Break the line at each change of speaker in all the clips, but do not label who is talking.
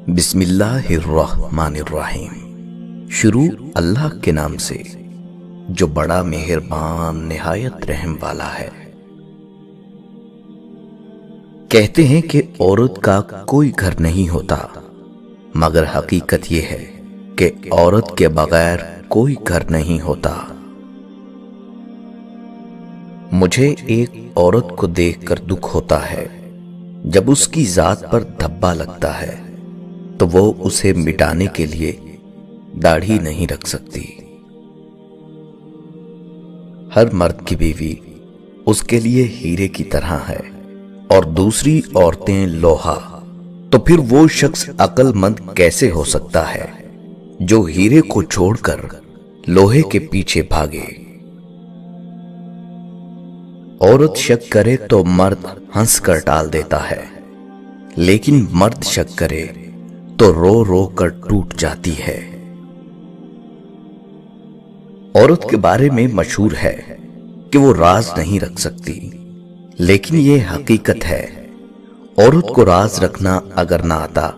بسم اللہ الرحمن الرحیم۔ شروع اللہ کے نام سے جو بڑا مہربان نہایت رحم والا ہے۔ کہتے ہیں کہ عورت کا کوئی گھر نہیں ہوتا، مگر حقیقت یہ ہے کہ عورت کے بغیر کوئی گھر نہیں ہوتا۔ مجھے ایک عورت کو دیکھ کر دکھ ہوتا ہے جب اس کی ذات پر دھبا لگتا ہے تو وہ اسے مٹانے کے لیے داڑھی نہیں رکھ سکتی۔ ہر مرد کی بیوی اس کے لیے ہیرے کی طرح ہے اور دوسری عورتیں لوہا، تو پھر وہ شخص عقل مند کیسے ہو سکتا ہے جو ہیرے کو چھوڑ کر لوہے کے پیچھے بھاگے؟ عورت شک کرے تو مرد ہنس کر ٹال دیتا ہے، لیکن مرد شک کرے تو رو رو کر ٹوٹ جاتی ہے۔ عورت کے بارے میں مشہور ہے کہ وہ راز نہیں رکھ سکتی، لیکن یہ حقیقت ہے۔ عورت کو راز رکھنا اگر نہ آتا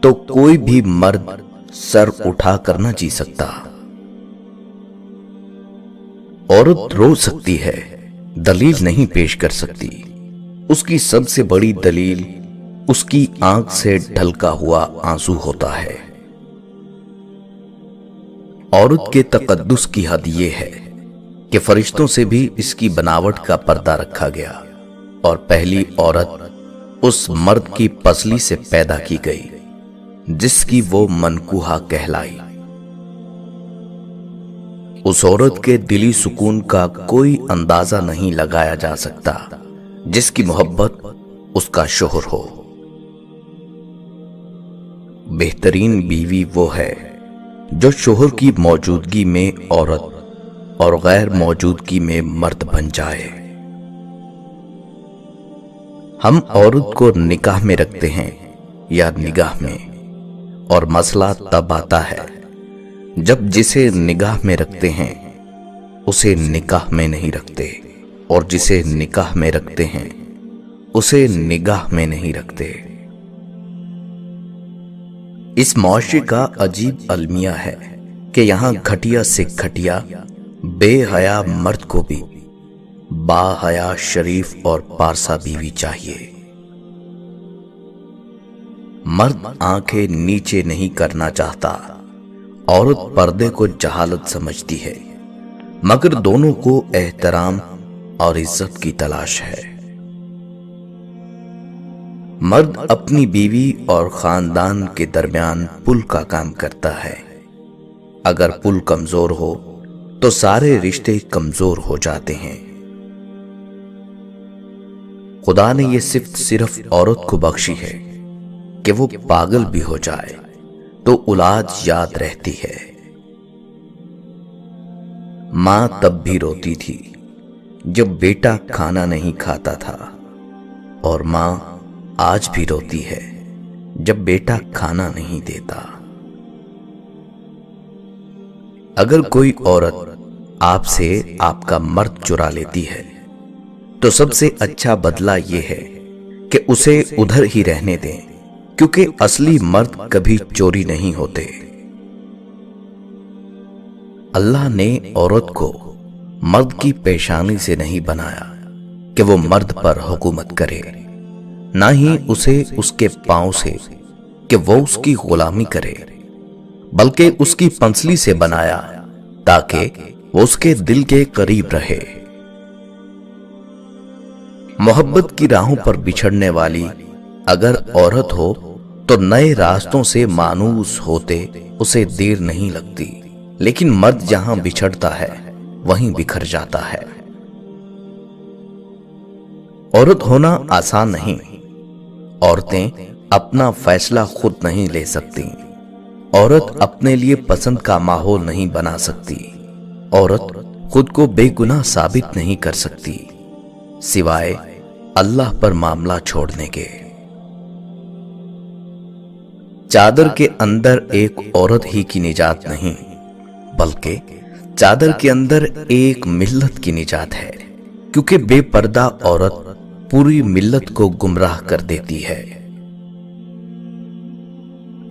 تو کوئی بھی مرد سر اٹھا کر نہ جی سکتا۔ عورت رو سکتی ہے، دلیل نہیں پیش کر سکتی۔ اس کی سب سے بڑی دلیل اس کی آنکھ سے ڈھلکا ہوا آنسو ہوتا ہے۔ عورت کے تقدس کی حد یہ ہے کہ فرشتوں سے بھی اس کی بناوٹ کا پردہ رکھا گیا، اور پہلی عورت اس مرد کی پسلی سے پیدا کی گئی جس کی وہ منکوحہ کہلائی۔ اس عورت کے دلی سکون کا کوئی اندازہ نہیں لگایا جا سکتا جس کی محبت اس کا شوہر ہو۔ بہترین بیوی وہ ہے جو شوہر کی موجودگی میں عورت اور غیر موجودگی میں مرد بن جائے۔ ہم عورت کو نکاح میں رکھتے ہیں یا نگاہ میں، اور مسئلہ تب آتا ہے جب جسے نگاہ میں رکھتے ہیں اسے نکاح میں نہیں رکھتے، اور جسے نکاح میں رکھتے ہیں اسے نگاہ میں نہیں رکھتے۔ اس معاشرے کا عجیب المیہ ہے کہ یہاں گھٹیا سے گھٹیا بے حیا مرد کو بھی با حیا شریف اور پارسا بیوی چاہیے۔ مرد آنکھیں نیچے نہیں کرنا چاہتا، عورت پردے کو جہالت سمجھتی ہے، مگر دونوں کو احترام اور عزت کی تلاش ہے۔ مرد اپنی بیوی اور خاندان کے درمیان پل کا کام کرتا ہے۔ اگر پل کمزور ہو تو سارے رشتے کمزور ہو جاتے ہیں۔ خدا نے یہ صفت صرف عورت کو بخشی ہے کہ وہ پاگل بھی ہو جائے تو اولاد یاد رہتی ہے۔ ماں تب بھی روتی تھی جب بیٹا کھانا نہیں کھاتا تھا، اور ماں آج بھی روتی ہے جب بیٹا کھانا نہیں دیتا۔ اگر کوئی عورت آپ سے آپ کا مرد چرا لیتی ہے تو سب سے اچھا بدلہ یہ ہے کہ اسے ادھر ہی رہنے دیں، کیونکہ اصلی مرد کبھی چوری نہیں ہوتے۔ اللہ نے عورت کو مرد کی پیشانی سے نہیں بنایا کہ وہ مرد پر حکومت کرے، نہ ہی اسے اس کے پاؤں سے کہ وہ اس کی غلامی کرے، بلکہ اس کی پنسلی سے بنایا تاکہ وہ اس کے دل کے قریب رہے۔ محبت کی راہوں پر بچھڑنے والی اگر عورت ہو تو نئے راستوں سے مانوس ہوتے اسے دیر نہیں لگتی، لیکن مرد جہاں بچھڑتا ہے وہیں بکھر جاتا ہے۔ عورت ہونا آسان نہیں۔ عورتیں اپنا فیصلہ خود نہیں لے سکتی۔ عورت اپنے لیے پسند کا ماحول نہیں بنا سکتی۔ عورت خود کو بے گناہ ثابت نہیں کر سکتی سوائے اللہ پر معاملہ چھوڑنے کے۔ چادر کے اندر ایک عورت ہی کی نجات نہیں، بلکہ چادر کے اندر ایک ملت کی نجات ہے، کیونکہ بے پردہ عورت پوری ملت کو گمراہ کر دیتی ہے۔